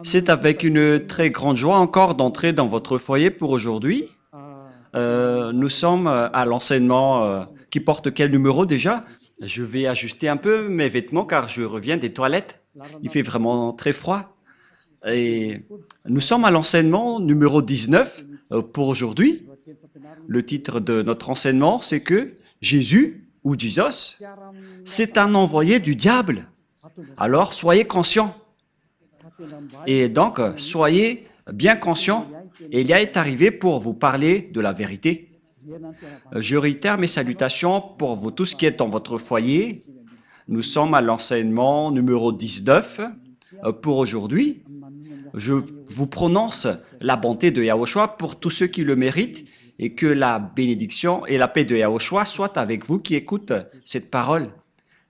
C'est avec une très grande joie encore d'entrer dans votre foyer pour aujourd'hui. Nous sommes à l'enseignement qui porte quel numéro déjà? Je vais ajuster un peu mes vêtements car je reviens des toilettes. Il fait vraiment très froid. Et nous sommes à l'enseignement numéro 19 pour aujourd'hui. Le titre de notre enseignement, c'est que Jésus, ou Jesus, c'est un envoyé du diable. Alors soyez conscients. Et donc, soyez bien conscients. Elia est arrivé pour vous parler de la vérité. Je réitère mes salutations pour vous tous qui êtes dans votre foyer. Nous sommes à l'enseignement numéro 19 pour aujourd'hui. Je vous prononce la bonté de Yahushua pour tous ceux qui le méritent et que la bénédiction et la paix de Yahushua soient avec vous qui écoutent cette parole.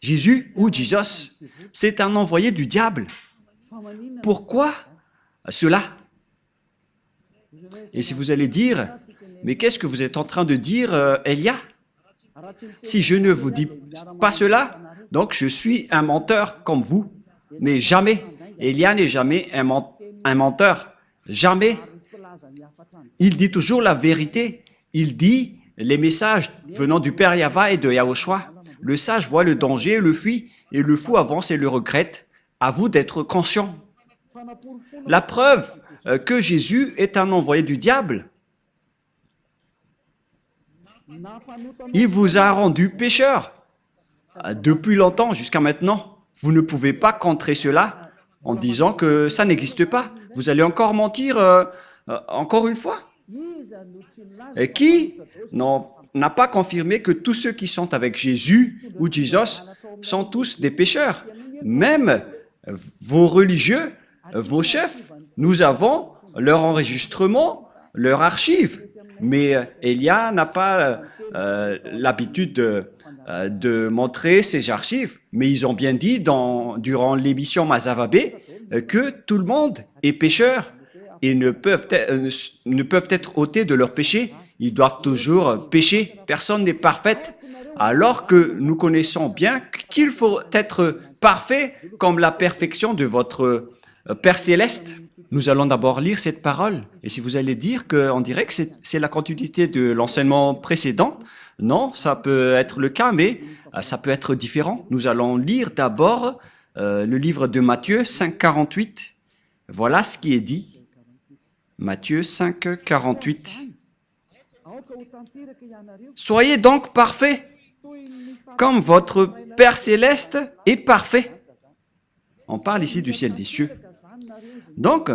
Jésus ou Jesus, c'est un envoyé du diable. Pourquoi cela? Et si vous allez dire, mais qu'est-ce que vous êtes en train de dire, Elia? Si je ne vous dis pas cela, donc je suis un menteur comme vous. Mais jamais, Elia n'est jamais un menteur. Jamais. Il dit toujours la vérité. Il dit les messages venant du Père Yahva et de Yahushua. Le sage voit le danger, le fuit, et le fou avance et le regrette. À vous d'être conscient. La preuve que Jésus est un envoyé du diable. Il vous a rendu pécheur. Depuis longtemps jusqu'à maintenant, vous ne pouvez pas contrer cela en disant que ça n'existe pas. Vous allez encore mentir encore une fois. Et qui n'a pas confirmé que tous ceux qui sont avec Jésus ou Jesus sont tous des pécheurs? Même vos religieux, vos chefs, nous avons leur enregistrement, leur archive. Mais Elia n'a pas l'habitude de montrer ses archives. Mais ils ont bien dit durant l'émission Mazavabé que tout le monde est pécheur et ne peuvent être ôtés de leur péché. Ils doivent toujours pécher. Personne n'est parfait. Alors que nous connaissons bien qu'il faut être parfait comme la perfection de votre Père Céleste. Nous allons d'abord lire cette parole. Et si vous allez dire qu'on dirait que c'est la continuité de l'enseignement précédent, non, ça peut être le cas, mais ça peut être différent. Nous allons lire d'abord le livre de Matthieu 5,48. Voilà ce qui est dit. Matthieu 5,48. Soyez donc parfaits, comme votre Père Céleste est parfait. On parle ici du ciel des cieux. Donc,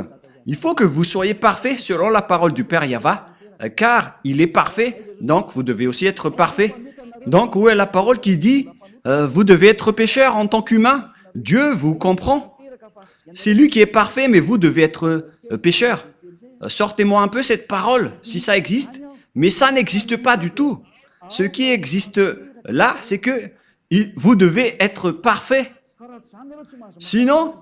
il faut que vous soyez parfaits selon la parole du Père Yahva, car il est parfait, donc vous devez aussi être parfait. Donc, où est la parole qui dit vous devez être pécheur en tant qu'humain? Dieu vous comprend. C'est lui qui est parfait, mais vous devez être pécheur. Sortez-moi un peu cette parole, si ça existe. Mais ça n'existe pas du tout. Ce qui existe là, c'est que vous devez être parfait. Sinon,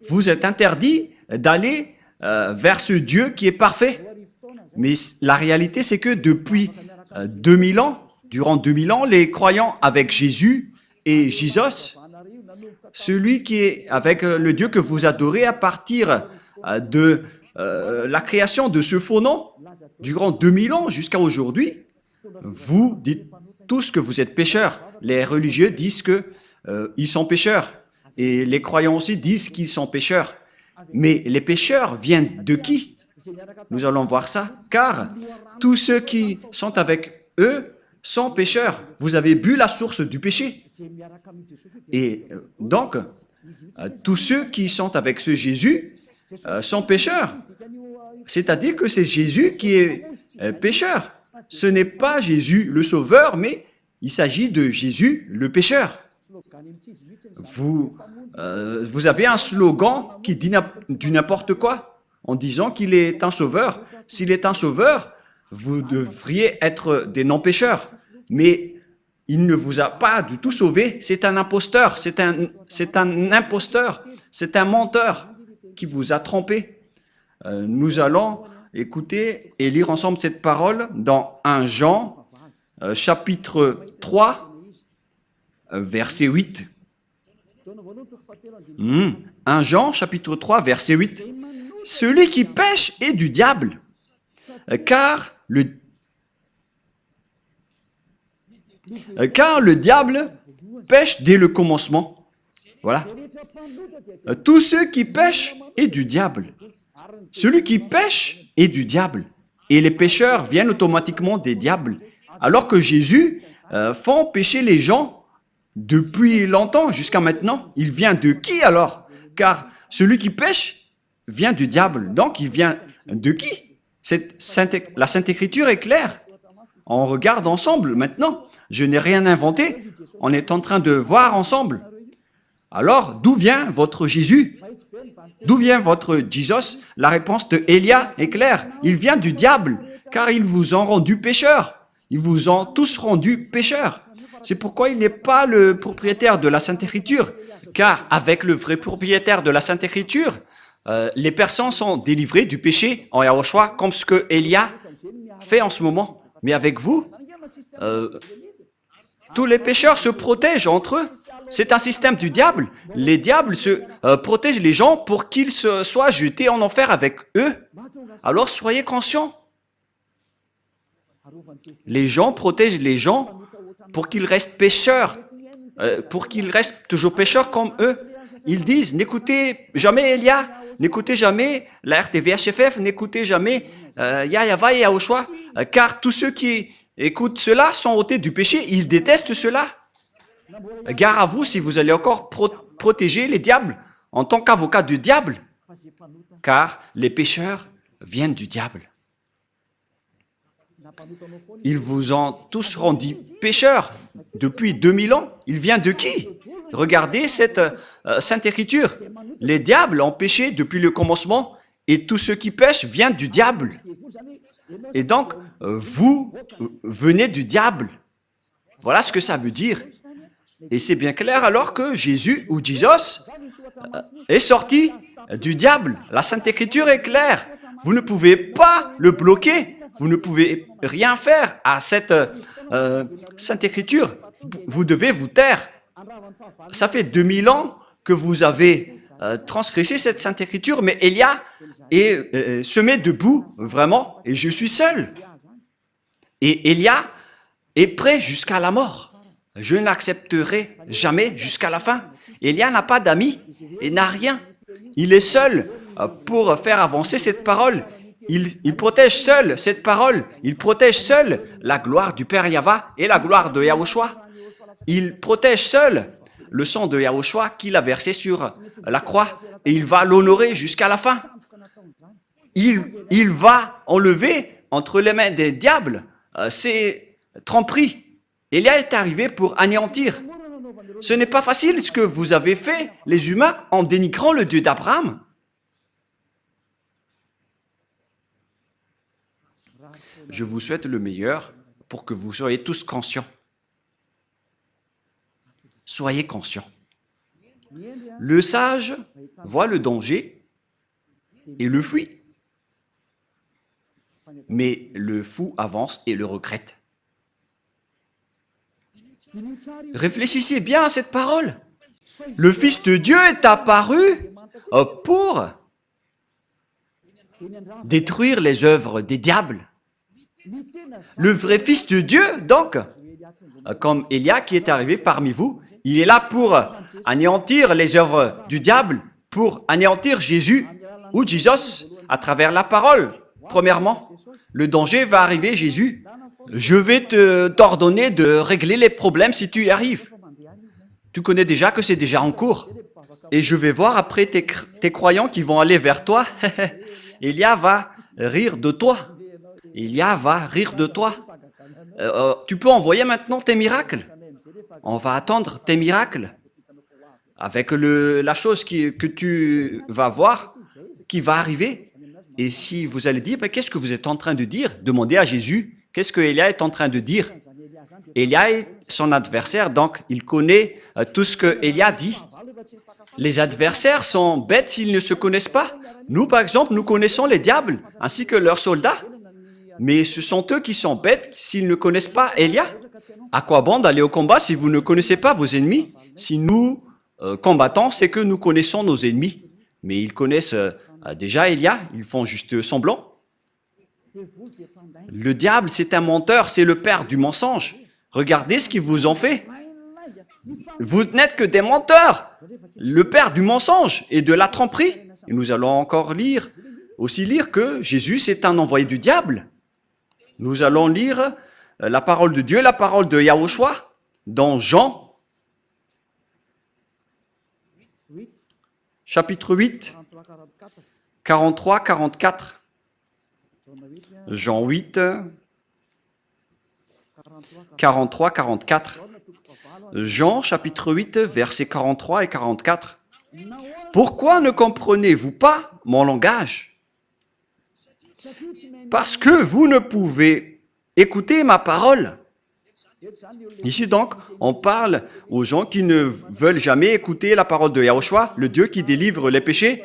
vous êtes interdit d'aller vers ce Dieu qui est parfait. Mais la réalité, c'est que depuis 2000 ans, durant 2000 ans, les croyants avec Jésus et Jesus, celui qui est avec le Dieu que vous adorez à partir de la création de ce faux nom, durant 2000 ans jusqu'à aujourd'hui, vous dites tous que vous êtes pécheurs. Les religieux disent qu'ils sont pécheurs. Et les croyants aussi disent qu'ils sont pécheurs. Mais les pécheurs viennent de qui? Nous allons voir ça. Car tous ceux qui sont avec eux sont pécheurs. Vous avez bu la source du péché. Et donc, tous ceux qui sont avec ce Jésus sont pécheurs. C'est-à-dire que c'est Jésus qui est pécheur. Ce n'est pas Jésus le sauveur, mais il s'agit de Jésus le pécheur. Vous avez un slogan qui dit du n'importe quoi en disant qu'il est un sauveur. S'il est un sauveur, vous devriez être des non-pécheurs. Mais il ne vous a pas du tout sauvé. C'est un imposteur, c'est un imposteur, c'est un menteur qui vous a trompé. Nous allons écouter et lire ensemble cette parole dans 1 Jean, chapitre 3, verset 8. 1 Jean, chapitre 3, verset 8. Celui qui pêche est du diable, car le diable pêche dès le commencement. Voilà. Tous ceux qui pêchent est du diable. Celui qui pêche est du diable. Et les pécheurs viennent automatiquement des diables. Alors que Jésus fait pécher les gens depuis longtemps jusqu'à maintenant. Il vient de qui alors? Car celui qui pêche vient du diable. Donc il vient de qui? La Sainte Écriture est claire. On regarde ensemble maintenant. Je n'ai rien inventé. On est en train de voir ensemble. Alors, d'où vient votre Jésus? D'où vient votre Jesus? La réponse de Élia est claire. Il vient du diable, car ils vous ont rendu pécheurs. Ils vous ont tous rendus pécheurs. C'est pourquoi il n'est pas le propriétaire de la Sainte Écriture, car avec le vrai propriétaire de la Sainte Écriture, les personnes sont délivrées du péché en Yahushua, comme ce que Élia fait en ce moment. Mais avec vous, tous les pécheurs se protègent entre eux. C'est un système du diable. Les diables protègent les gens pour qu'ils soient jetés en enfer avec eux. Alors soyez conscients. Les gens protègent les gens pour qu'ils restent pécheurs, pour qu'ils restent toujours pécheurs comme eux. Ils disent, n'écoutez jamais Elia, n'écoutez jamais la RTVHFF, n'écoutez jamais Yahava et Yahushua, car tous ceux qui écoutent cela sont ôtés du péché, ils détestent cela. Gare à vous si vous allez encore protéger les diables en tant qu'avocat du diable, car les pécheurs viennent du diable. Ils vous ont tous rendus pécheurs depuis 2000 ans. Il vient de qui? Regardez cette Sainte Écriture. Les diables ont péché depuis le commencement et tous ceux qui pêchent viennent du diable. Et donc, vous venez du diable. Voilà ce que ça veut dire. Et c'est bien clair alors que Jésus ou Jesus est sorti du diable. La Sainte Écriture est claire. Vous ne pouvez pas le bloquer. Vous ne pouvez rien faire à cette Sainte Écriture. Vous devez vous taire. Ça fait 2000 ans que vous avez transgressé cette Sainte Écriture, mais Élia se met debout, vraiment, et je suis seul. Et Élia est prêt jusqu'à la mort. Je n'accepterai jamais jusqu'à la fin. Élia n'a pas d'amis et n'a rien. Il est seul pour faire avancer cette parole. Il protège seul cette parole. Il protège seul la gloire du Père Yahva et la gloire de Yahushua. Il protège seul le sang de Yahushua qu'il a versé sur la croix et il va l'honorer jusqu'à la fin. Il va enlever entre les mains des diables ces tromperies. Élia est arrivé pour anéantir. Ce n'est pas facile ce que vous avez fait, les humains, en dénigrant le Dieu d'Abraham. Je vous souhaite le meilleur pour que vous soyez tous conscients. Soyez conscients. Le sage voit le danger et le fuit. Mais le fou avance et le regrette. Réfléchissez bien à cette parole. Le Fils de Dieu est apparu pour détruire les œuvres des diables. Le vrai Fils de Dieu, donc, comme Élia qui est arrivé parmi vous, il est là pour anéantir les œuvres du diable, pour anéantir Jésus ou Jesus à travers la parole. Premièrement, le danger va arriver, Jésus. Je vais t'ordonner de régler les problèmes si tu y arrives. Tu connais déjà que c'est déjà en cours. Et je vais voir après tes croyants qui vont aller vers toi. Élia va rire de toi. Élia va rire de toi. Tu peux envoyer maintenant tes miracles. On va attendre tes miracles. Avec la chose que tu vas voir, qui va arriver. Et si vous allez dire, qu'est-ce que vous êtes en train de dire? Demandez à Jésus. Qu'est-ce que Élia est en train de dire? Élia est son adversaire, donc il connaît tout ce que Élia dit. Les adversaires sont bêtes s'ils ne se connaissent pas. Nous, par exemple, nous connaissons les diables ainsi que leurs soldats. Mais ce sont eux qui sont bêtes s'ils ne connaissent pas Élia. À quoi bon d'aller au combat si vous ne connaissez pas vos ennemis? Si nous combattants, c'est que nous connaissons nos ennemis. Mais ils connaissent déjà Élia, ils font juste semblant. Le diable, c'est un menteur, c'est le père du mensonge. Regardez ce qu'ils vous ont fait. Vous n'êtes que des menteurs. Le père du mensonge et de la tromperie. Et nous allons encore lire que Jésus, c'est un envoyé du diable. Nous allons lire la parole de Dieu, la parole de Yahushua, dans Jean, chapitre 8, 43-44. Jean 8, 43-44. Jean, chapitre 8, versets 43 et 44. Pourquoi ne comprenez-vous pas mon langage? Parce que vous ne pouvez écouter ma parole. Ici donc, on parle aux gens qui ne veulent jamais écouter la parole de Yahushua, le Dieu qui délivre les péchés,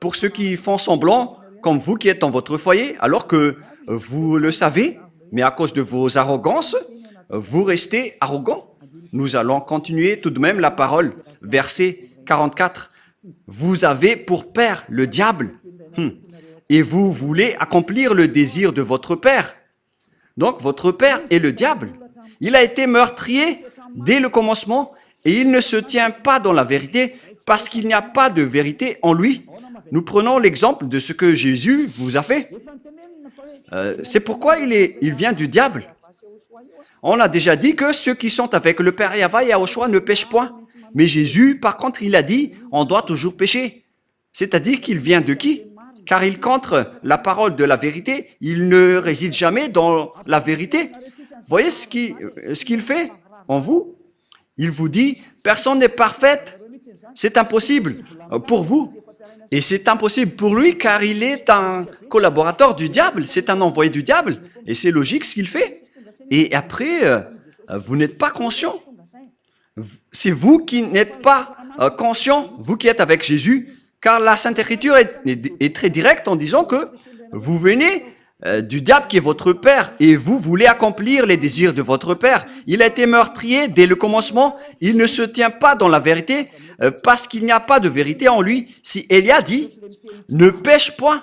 pour ceux qui font semblant, comme vous qui êtes dans votre foyer, alors que vous le savez, mais à cause de vos arrogances, vous restez arrogants. Nous allons continuer tout de même la parole. Verset 44. Vous avez pour père le diable, et vous voulez accomplir le désir de votre père. Donc, votre père est le diable. Il a été meurtrier dès le commencement, et il ne se tient pas dans la vérité, parce qu'il n'y a pas de vérité en lui. Nous prenons l'exemple de ce que Jésus vous a fait. C'est pourquoi il vient du diable. On a déjà dit que ceux qui sont avec le Père Yahva et Yahushua ne pêchent point. Mais Jésus, par contre, il a dit, on doit toujours pécher. C'est-à-dire qu'il vient de qui? Car il contre la parole de la vérité. Il ne réside jamais dans la vérité. Voyez ce qu'il fait en vous? Il vous dit, personne n'est parfaite. C'est impossible pour vous. Et c'est impossible pour lui car il est un collaborateur du diable. C'est un envoyé du diable. Et c'est logique ce qu'il fait. Et après, vous n'êtes pas conscient. C'est vous qui n'êtes pas conscient, vous qui êtes avec Jésus, car la Sainte Écriture est très directe en disant que vous venez du diable qui est votre père et vous voulez accomplir les désirs de votre père. Il a été meurtrier dès le commencement, il ne se tient pas dans la vérité parce qu'il n'y a pas de vérité en lui. Si Élia dit « ne pêche point »,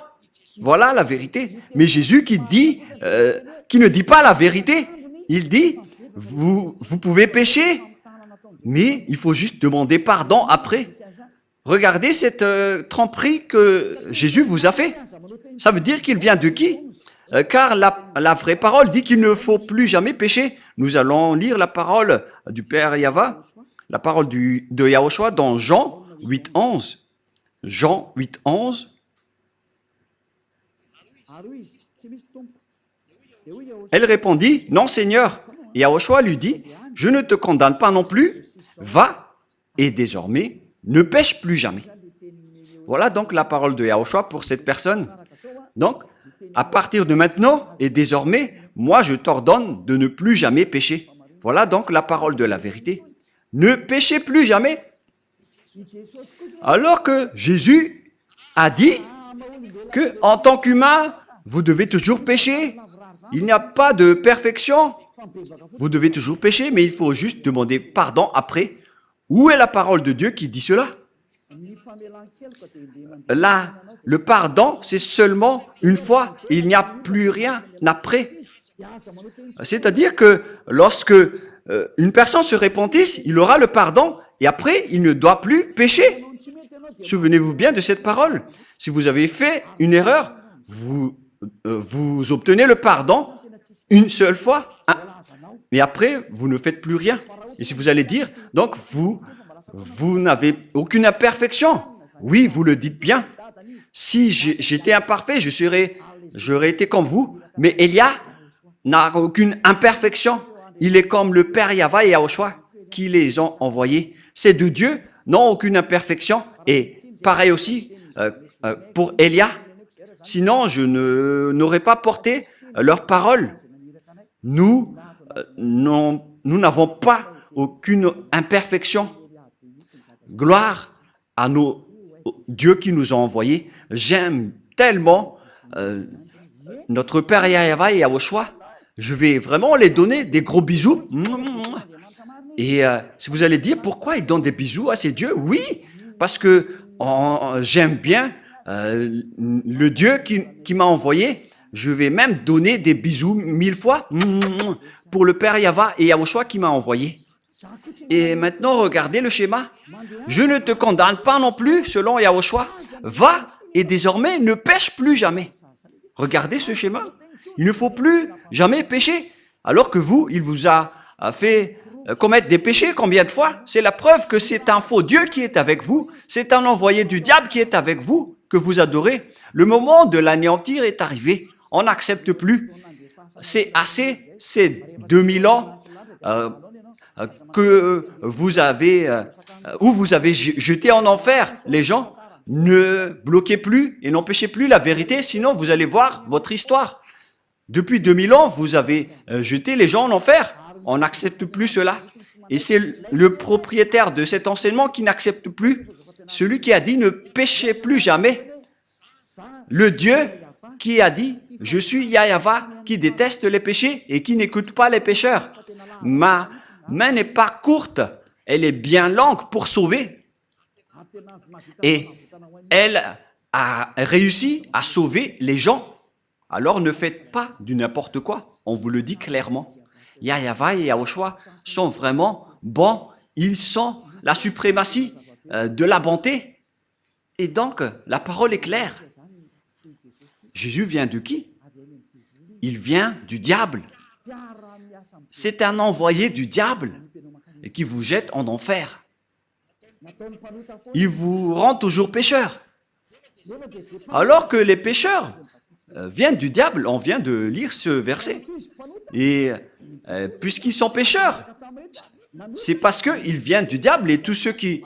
voilà la vérité. Mais Jésus qui ne dit pas la vérité, il dit « vous pouvez pécher ». Mais il faut juste demander pardon après. Regardez cette tromperie que Jésus vous a fait. Ça veut dire qu'il vient de qui? Car la vraie parole dit qu'il ne faut plus jamais pécher. Nous allons lire la parole du Père Yahva, la parole de Yahushua dans Jean 8, 11. Jean 8, 11. Elle répondit, « Non, Seigneur. » Et Yahushua lui dit, « Je ne te condamne pas non plus. Va et désormais, ne pêche plus jamais. » Voilà donc la parole de Yahushua pour cette personne. Donc, à partir de maintenant et désormais, moi je t'ordonne de ne plus jamais pécher. Voilà donc la parole de la vérité. Ne péchez plus jamais. Alors que Jésus a dit que en tant qu'humain, vous devez toujours pécher. Il n'y a pas de perfection. Vous devez toujours pécher, mais il faut juste demander pardon après. Où est la parole de Dieu qui dit cela? Là, le pardon, c'est seulement une fois. Il n'y a plus rien après. C'est-à-dire que lorsque une personne se repentisse, il aura le pardon et après, il ne doit plus pécher. Souvenez-vous bien de cette parole. Si vous avez fait une erreur, vous obtenez le pardon une seule fois. Mais après, vous ne faites plus rien. Et si vous allez dire, donc vous n'avez aucune imperfection. Oui, vous le dites bien. Si j'étais imparfait, j'aurais été comme vous. Mais Élia n'a aucune imperfection. Il est comme le Père Yahva et Yahushua qui les ont envoyés. Ces deux dieux n'ont aucune imperfection. Et pareil aussi pour Élia. Sinon, je n'aurais pas porté leur parole. Nous n'avons pas aucune imperfection. Gloire à nos dieux qui nous ont envoyés. J'aime tellement notre Père Yahva et Yahushua. Je vais vraiment les donner des gros bisous. Et si vous allez dire, pourquoi il donne des bisous à ces dieux? Oui, parce que j'aime bien le Dieu qui m'a envoyé. Je vais même donner des bisous 1000 fois pour le Père Yahva et Yahushua qui m'a envoyé. Et maintenant, regardez le schéma. Je ne te condamne pas non plus, selon Yahushua. Va et désormais ne pêche plus jamais. Regardez ce schéma. Il ne faut plus jamais pécher. Alors que vous, il vous a fait commettre des péchés combien de fois? C'est la preuve que c'est un faux Dieu qui est avec vous. C'est un envoyé du diable qui est avec vous, que vous adorez. Le moment de l'anéantir est arrivé. On n'accepte plus. C'est assez, c'est 2000 ans que vous avez, où vous avez jeté en enfer les gens. Ne bloquez plus et n'empêchez plus la vérité, sinon vous allez voir votre histoire. Depuis 2000 ans, vous avez jeté les gens en enfer. On n'accepte plus cela. Et c'est le propriétaire de cet enseignement qui n'accepte plus. Celui qui a dit ne péchez plus jamais. Le Dieu qui a dit « Je suis Yahva qui déteste les péchés et qui n'écoute pas les pécheurs. Ma main n'est pas courte, elle est bien longue pour sauver. » Et elle a réussi à sauver les gens. Alors ne faites pas du n'importe quoi. On vous le dit clairement. Yahva et Yahushua sont vraiment bons. Ils sont la suprématie de la bonté. Et donc, la parole est claire. Jésus vient de qui? Il vient du diable. C'est un envoyé du diable et qui vous jette en enfer. Il vous rend toujours pécheur. Alors que les pécheurs viennent du diable, on vient de lire ce verset. Et puisqu'ils sont pécheurs, c'est parce qu'ils viennent du diable et tous ceux qui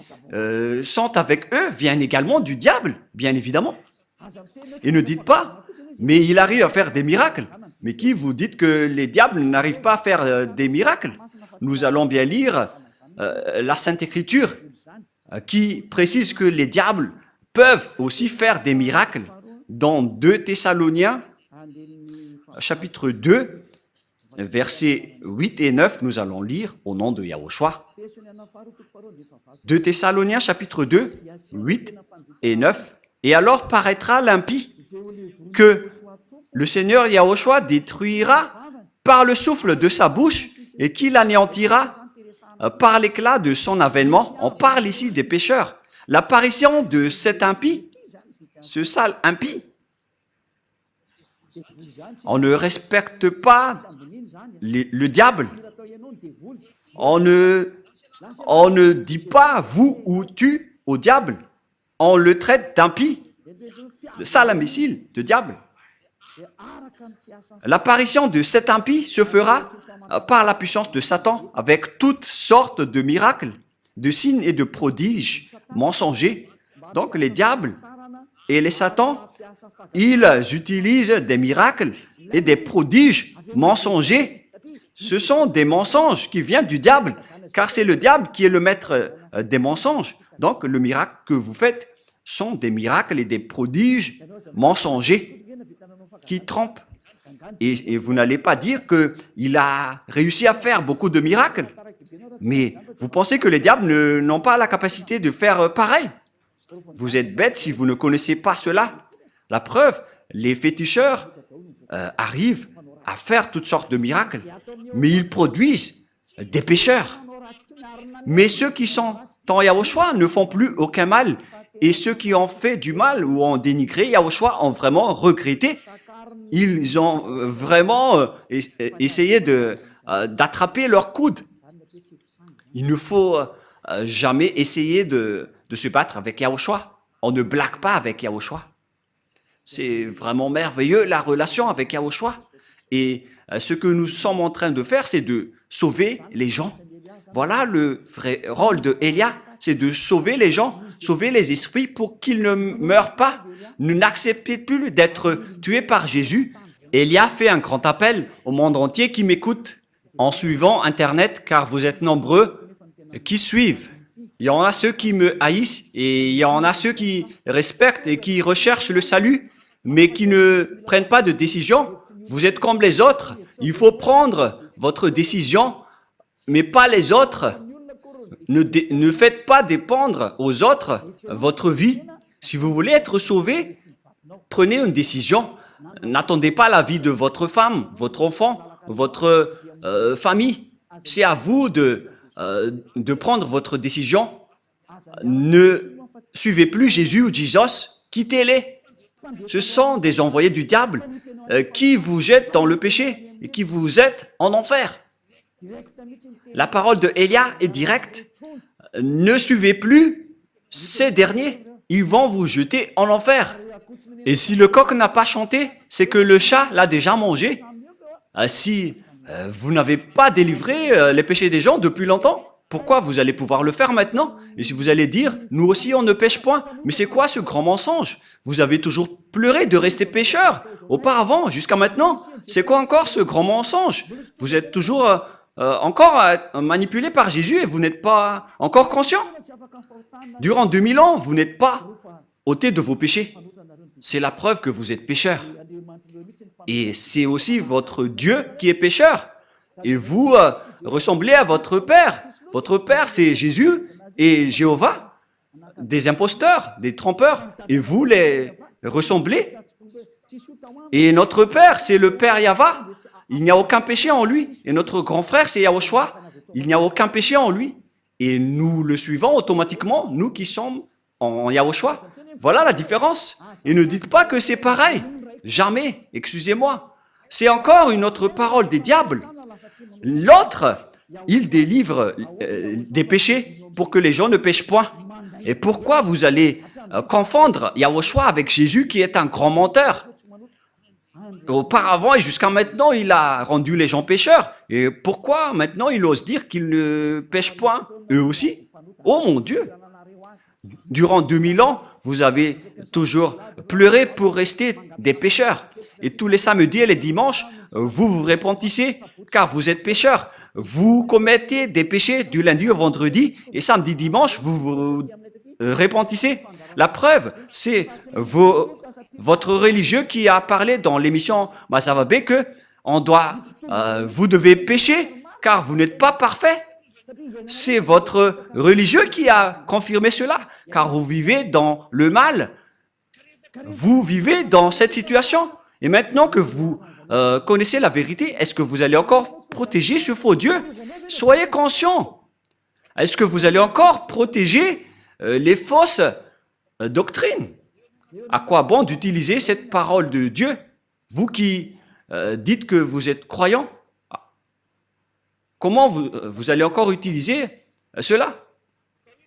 sont avec eux viennent également du diable, bien évidemment. Et ne dites pas, mais il arrive à faire des miracles. Mais qui vous dites que les diables n'arrivent pas à faire des miracles? Nous allons bien lire la Sainte Écriture qui précise que les diables peuvent aussi faire des miracles. Dans 2 Thessaloniens, chapitre 2, versets 8 et 9, nous allons lire au nom de Yahushua. 2 Thessaloniens, chapitre 2, 8 et 9. Et alors paraîtra l'impie que le Seigneur Yahushua détruira par le souffle de sa bouche et qu'il anéantira par l'éclat de son avènement. On parle ici des pécheurs. L'apparition de cet impie, ce sale impie, on ne respecte pas le diable. On ne dit pas vous ou tu au diable. On le traite d'impie, de sale imbécile, de diable. L'apparition de cet impie se fera par la puissance de Satan avec toutes sortes de miracles, de signes et de prodiges mensongers. Donc les diables et les satans, ils utilisent des miracles et des prodiges mensongers. Ce sont des mensonges qui viennent du diable, car c'est le diable qui est le maître des mensonges. Donc le miracle que vous faites sont des miracles et des prodiges mensongers qui trompent. Et vous n'allez pas dire qu'il a réussi à faire beaucoup de miracles. Mais vous pensez que les diables n'ont pas la capacité de faire pareil? Vous êtes bête si vous ne connaissez pas cela. La preuve, les féticheurs arrivent à faire toutes sortes de miracles, mais ils produisent des pécheurs. Mais ceux qui sont en Yahushua ne font plus aucun mal. Et ceux qui ont fait du mal ou ont dénigré Yahushua ont vraiment regretté. Ils ont vraiment essayé d'attraper leur coude. Il ne faut jamais essayer de se battre avec Yahushua. On ne blague pas avec Yahushua. C'est vraiment merveilleux la relation avec Yahushua. Et ce que nous sommes en train de faire, c'est de sauver les gens. Voilà le vrai rôle de Élia, c'est de sauver les gens, sauver les esprits pour qu'ils ne meurent pas. N'acceptez plus d'être tués par Jésus. Élia fait un grand appel au monde entier qui m'écoute en suivant Internet, car vous êtes nombreux qui suivent. Il y en a ceux qui me haïssent et il y en a ceux qui respectent et qui recherchent le salut, mais qui ne prennent pas de décision. Vous êtes comme les autres. Il faut prendre votre décision mais pas les autres. Ne faites pas dépendre aux autres votre vie. Si vous voulez être sauvé, prenez une décision. N'attendez pas la vie de votre femme, votre enfant, votre famille. C'est à vous de prendre votre décision. Ne suivez plus Jésus ou Jesus, quittez-les. Ce sont des envoyés du diable qui vous jettent dans le péché et qui vous jettent en enfer. La parole de Élia est directe. Ne suivez plus ces derniers. Ils vont vous jeter en enfer. Et si le coq n'a pas chanté, c'est que le chat l'a déjà mangé. Si vous n'avez pas délivré les péchés des gens depuis longtemps, pourquoi vous allez pouvoir le faire maintenant? Et si vous allez dire, nous aussi on ne pêche point, mais c'est quoi ce grand mensonge? Vous avez toujours pleuré de rester pécheur auparavant, jusqu'à maintenant. C'est quoi encore ce grand mensonge? Vous êtes toujours encore manipulé par Jésus et vous n'êtes pas encore conscient. Durant 2000 ans, vous n'êtes pas ôté de vos péchés. C'est la preuve que vous êtes pécheur. Et c'est aussi votre Dieu qui est pécheur. Et vous ressemblez à votre Père. Votre Père, c'est Jésus et Jéhovah, des imposteurs, des trompeurs. Et vous les ressemblez. Et notre Père, c'est le Père Yahva. Il n'y a aucun péché en lui. Et notre grand frère, c'est Yahushua. Il n'y a aucun péché en lui. Et nous le suivons automatiquement, nous qui sommes en Yahushua. Voilà la différence. Et ne dites pas que c'est pareil. Jamais. Excusez-moi. C'est encore une autre parole des diables. L'autre, il délivre des péchés pour que les gens ne pêchent point. Et pourquoi vous allez confondre Yahushua avec Jésus qui est un grand menteur? Auparavant et jusqu'à maintenant, il a rendu les gens pécheurs. Et pourquoi maintenant il ose dire qu'ils ne pêchent point, eux aussi? Oh mon Dieu! Durant 2000 ans, vous avez toujours pleuré pour rester des pécheurs. Et tous les samedis et les dimanches, vous vous repentissez car vous êtes pécheurs. Vous commettez des péchés du lundi au vendredi et samedi, dimanche, vous vous repentissez. La preuve, c'est votre religieux qui a parlé dans l'émission Masavabé que vous devez pécher car vous n'êtes pas parfait. C'est votre religieux qui a confirmé cela, car vous vivez dans le mal. Vous vivez dans cette situation. Et maintenant que vous connaissez la vérité, est-ce que vous allez encore protéger ce faux Dieu? Soyez conscient. Est-ce que vous allez encore protéger les fausses doctrines? À quoi bon d'utiliser cette parole de Dieu? Vous qui dites que vous êtes croyant, comment vous allez encore utiliser cela?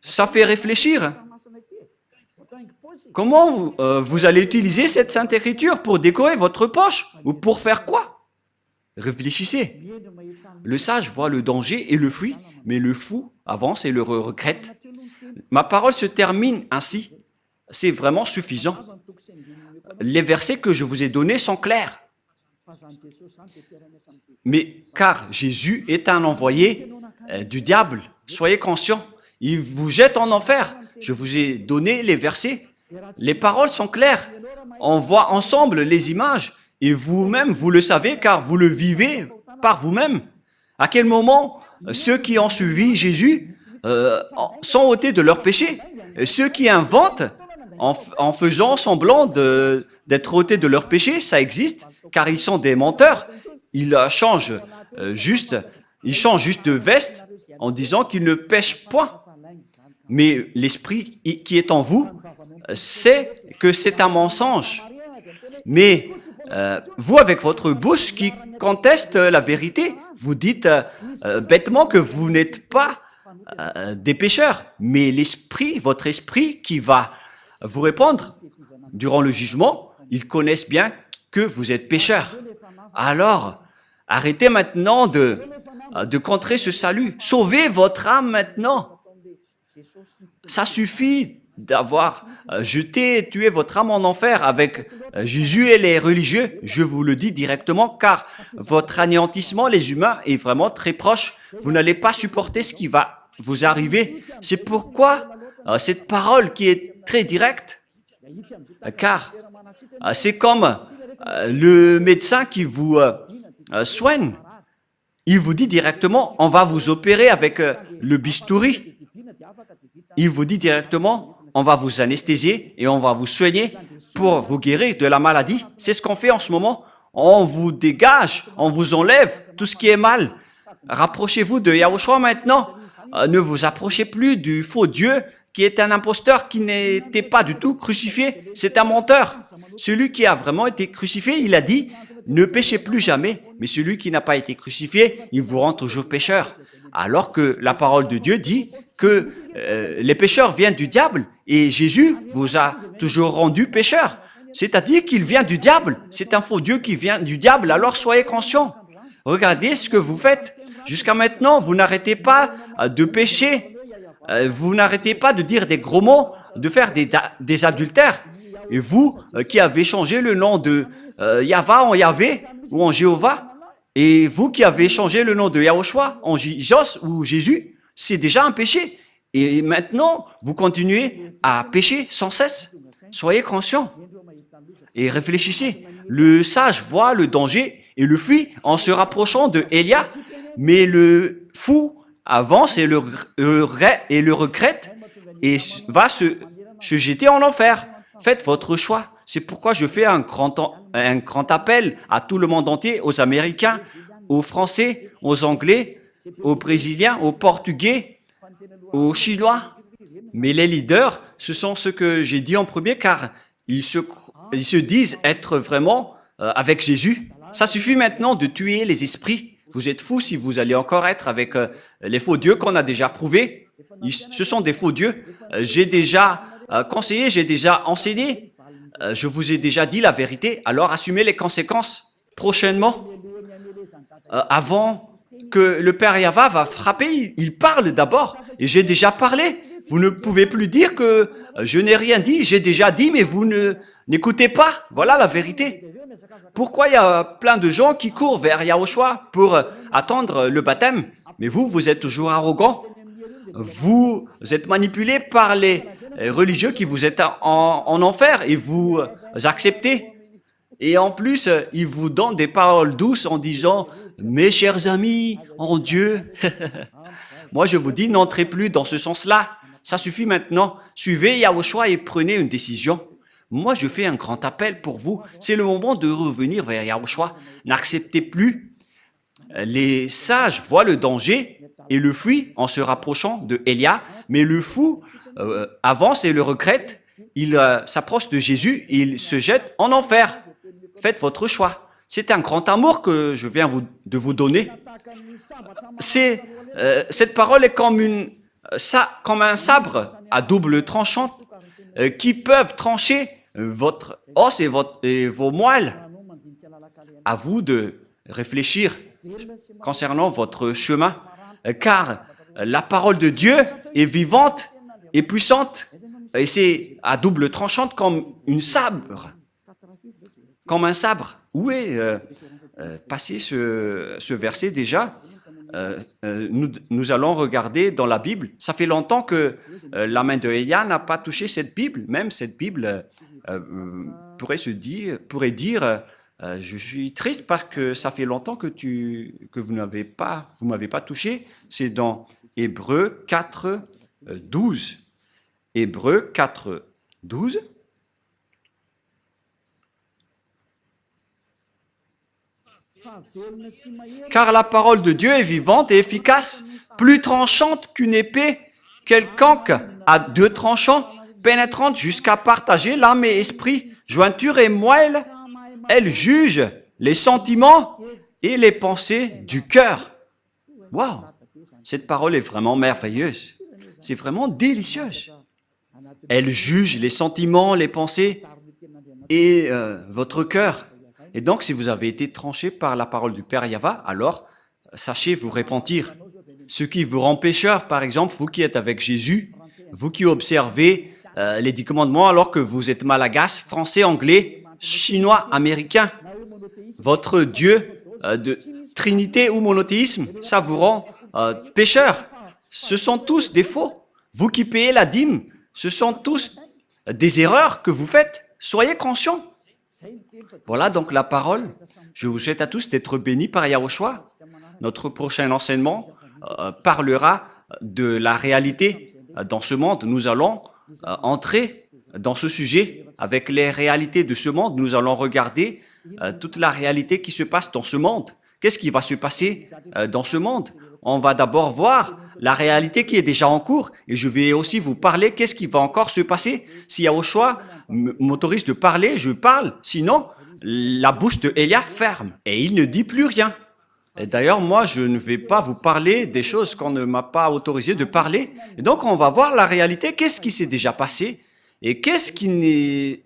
Ça fait réfléchir. Comment vous allez utiliser cette Sainte Écriture pour décorer votre poche? Ou pour faire quoi? Réfléchissez. Le sage voit le danger et le fuit, mais le fou avance et le regrette. Ma parole se termine ainsi. C'est vraiment suffisant. Les versets que je vous ai donnés sont clairs. Mais car Jésus est un envoyé du diable, soyez conscients. Il vous jette en enfer. Je vous ai donné les versets. Les paroles sont claires. On voit ensemble les images. Et vous-même, vous le savez car vous le vivez par vous-même. À quel moment ceux qui ont suivi Jésus sont ôtés de leurs péchés? Ceux qui inventent en faisant semblant d'être ôtés de leurs péchés, ça existe, car ils sont des menteurs. Ils changent juste de veste en disant qu'ils ne pêchent point. Mais l'esprit qui est en vous sait que c'est un mensonge. Mais vous, avec votre bouche qui conteste la vérité, vous dites bêtement que vous n'êtes pas des pécheurs. Mais l'esprit, votre esprit qui va vous répondre durant le jugement, ils connaissent bien que vous êtes pécheurs. Alors, arrêtez maintenant de contrer ce salut. Sauvez votre âme maintenant. Ça suffit d'avoir jeté et tué votre âme en enfer avec Jésus et les religieux. Je vous le dis directement, car votre anéantissement, les humains, est vraiment très proche. Vous n'allez pas supporter ce qui va vous arriver. C'est pourquoi cette parole qui est très directe, car c'est comme le médecin qui vous soigne. il vous dit directement, on va vous opérer avec le bistouri. Il vous dit directement, on va vous anesthésier et on va vous soigner pour vous guérir de la maladie. C'est ce qu'on fait en ce moment. On vous dégage, on vous enlève tout ce qui est mal. Rapprochez-vous de Yahushua maintenant. Ne vous approchez plus du faux Dieu qui est un imposteur qui n'était pas du tout crucifié. C'est un menteur. Celui qui a vraiment été crucifié, il a dit, ne péchez plus jamais. Mais celui qui n'a pas été crucifié, il vous rend toujours pécheur. Alors que la parole de Dieu dit que les pécheurs viennent du diable et Jésus vous a toujours rendu pécheur. C'est-à-dire qu'il vient du diable. C'est un faux Dieu qui vient du diable. Alors soyez conscients. Regardez ce que vous faites. Jusqu'à maintenant, vous n'arrêtez pas de pécher. Vous n'arrêtez pas de dire des gros mots, de faire des adultères. Et vous qui avez changé le nom de Yahva en Yahvé ou en Jéhovah, et vous qui avez changé le nom de Yahushua en Jos ou Jésus, c'est déjà un péché. Et maintenant, vous continuez à pécher sans cesse. Soyez conscients et réfléchissez. Le sage voit le danger et le fuit en se rapprochant de Élia, mais le fou avance et le regrette et va se jeter en enfer. Faites votre choix. C'est pourquoi je fais un grand appel à tout le monde entier, aux Américains, aux Français, aux Anglais, aux Brésiliens, aux Portugais, aux Chinois. Mais les leaders, ce sont ceux que j'ai dit en premier, car ils se disent être vraiment avec Jésus. Ça suffit maintenant de tuer les esprits. Vous êtes fous si vous allez encore être avec les faux dieux qu'on a déjà prouvés. Ce sont des faux dieux. J'ai déjà conseillé, j'ai déjà enseigné. Je vous ai déjà dit la vérité. Alors assumez les conséquences prochainement. Avant que le Père Yahva va frapper, il parle d'abord. Et j'ai déjà parlé. Vous ne pouvez plus dire que je n'ai rien dit. J'ai déjà dit, mais vous n'écoutez pas. Voilà la vérité. Pourquoi il y a plein de gens qui courent vers Yahushua pour attendre le baptême? Mais vous êtes toujours arrogant. Vous êtes manipulé par les religieux qui vous êtes en enfer et vous acceptez. Et en plus, ils vous donnent des paroles douces en disant « Mes chers amis, en Dieu ». Moi, je vous dis, n'entrez plus dans ce sens-là. Ça suffit maintenant. Suivez Yahushua et prenez une décision. Moi, je fais un grand appel pour vous. C'est le moment de revenir vers Yahushua. N'acceptez plus. Les sages voient le danger et le fuient en se rapprochant de Élia, mais le fou avance et le regrette. Il s'approche de Jésus et il se jette en enfer. Faites votre choix. C'est un grand amour que je viens de vous donner. Cette parole est comme un sabre à double tranchant qui peuvent trancher votre os et vos moelles. À vous de réfléchir concernant votre chemin, car la parole de Dieu est vivante et puissante, et c'est à double tranchante comme un sabre. Où est passé ce verset déjà? Nous allons regarder dans la Bible. Ça fait longtemps que la main de Élia n'a pas touché cette Bible. Même cette Bible pourrait dire je suis triste parce que ça fait longtemps que vous m'avez pas touché. C'est dans Hébreux 4, 12. Hébreux 4, 12. Car la parole de Dieu est vivante et efficace, plus tranchante qu'une épée quelconque à deux tranchants, pénétrante jusqu'à partager l'âme et esprit, jointure et moelle. Elle juge les sentiments et les pensées du cœur. Waouh! Cette parole est vraiment merveilleuse. C'est vraiment délicieuse. Elle juge les sentiments, les pensées et votre cœur. Et donc, si vous avez été tranché par la parole du Père Yahva, alors sachez vous repentir. Ce qui vous rend pécheur, par exemple, vous qui êtes avec Jésus, vous qui observez les 10 commandements alors que vous êtes malagasy, français, anglais, chinois, américain, votre Dieu de Trinité ou monothéisme, ça vous rend pécheur. Ce sont tous des faux. Vous qui payez la dîme, ce sont tous des erreurs que vous faites. Soyez conscients. Voilà donc la parole. Je vous souhaite à tous d'être bénis par Yahushua. Notre prochain enseignement parlera de la réalité dans ce monde. Nous allons entrer dans ce sujet avec les réalités de ce monde. Nous allons regarder toute la réalité qui se passe dans ce monde. Qu'est-ce qui va se passer dans ce monde? On va d'abord voir la réalité qui est déjà en cours et je vais aussi vous parler qu'est-ce qui va encore se passer. Si Yahushua m'autorise de parler, je parle. Sinon, la bouche de Élia ferme et il ne dit plus rien. Et d'ailleurs, moi, je ne vais pas vous parler des choses qu'on ne m'a pas autorisé de parler. Et donc, on va voir la réalité, qu'est-ce qui s'est déjà passé et qu'est-ce qui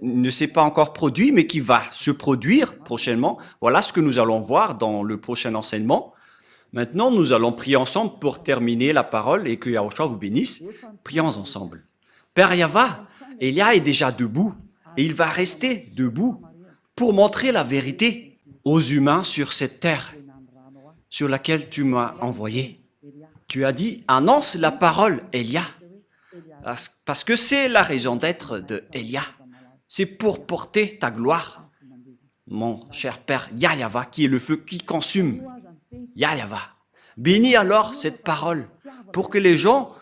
ne s'est pas encore produit, mais qui va se produire prochainement. Voilà ce que nous allons voir dans le prochain enseignement. Maintenant, nous allons prier ensemble pour terminer la parole et que Yahushua vous bénisse. Prions ensemble. Père Yahva, Élia est déjà debout et il va rester debout pour montrer la vérité aux humains sur cette terre sur laquelle tu m'as envoyé. Tu as dit, annonce la parole, Élia, parce que c'est la raison d'être de Élia. C'est pour porter ta gloire, mon cher Père Yahva, qui est le feu qui consume. Yahva. Bénis alors cette parole pour que les gens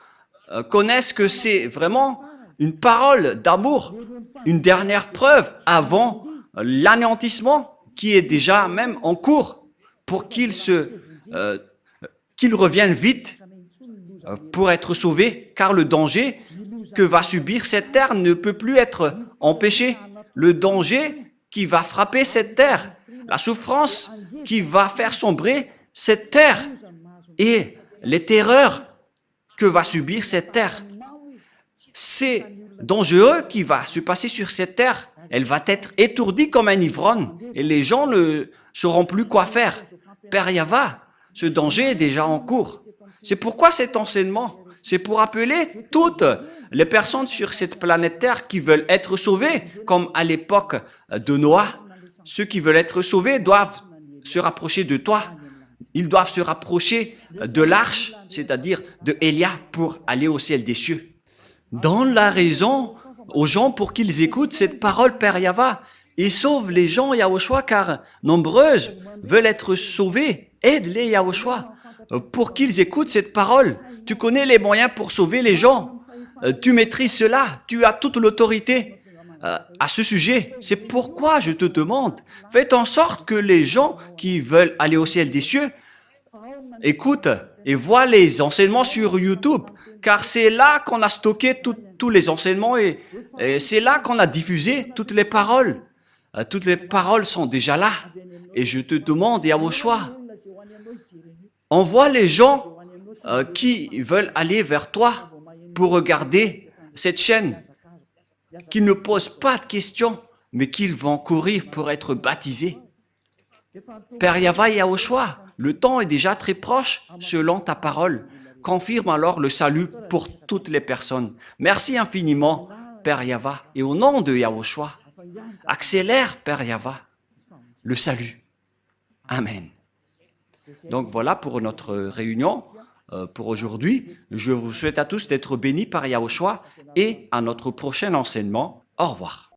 connaissent que c'est vraiment une parole d'amour, une dernière preuve avant l'anéantissement qui est déjà même en cours pour qu'ils reviennent vite pour être sauvés, car le danger que va subir cette terre ne peut plus être empêché. Le danger qui va frapper cette terre, la souffrance qui va faire sombrer cette terre et les terreurs que va subir cette terre. C'est dangereux qui va se passer sur cette terre. Elle va être étourdie comme un ivrogne et les gens ne sauront plus quoi faire. Père Yahva, ce danger est déjà en cours. C'est pourquoi cet enseignement, c'est pour appeler toutes les personnes sur cette planète Terre qui veulent être sauvées, comme à l'époque de Noah. Ceux qui veulent être sauvés doivent se rapprocher de toi. Ils doivent se rapprocher de l'arche, c'est-à-dire de Élia, pour aller au ciel des cieux. Donne la raison aux gens pour qu'ils écoutent cette parole, Père Yahva, et sauve les gens, Yahushua, car nombreuses veulent être sauvées. Aide-les, Yahushua, pour qu'ils écoutent cette parole. Tu connais les moyens pour sauver les gens. Tu maîtrises cela. Tu as toute l'autorité à ce sujet. C'est pourquoi je te demande, fais en sorte que les gens qui veulent aller au ciel des cieux écoutent et voient les enseignements sur YouTube, car c'est là qu'on a stocké tous les enseignements et c'est là qu'on a diffusé toutes les paroles. Toutes les paroles sont déjà là. Et je te demande, Yahushua, envoie les gens qui veulent aller vers toi pour regarder cette chaîne, qui ne posent pas de questions, mais qu'ils vont courir pour être baptisés. Père Yahva et Yahushua, le temps est déjà très proche selon ta parole. Confirme alors le salut pour toutes les personnes. Merci infiniment, Père Yahva, et au nom de Yahushua, accélère, Père Yahva, le salut. Amen. Donc voilà pour notre réunion pour aujourd'hui. Je vous souhaite à tous d'être bénis par Yahushua et à notre prochain enseignement. Au revoir.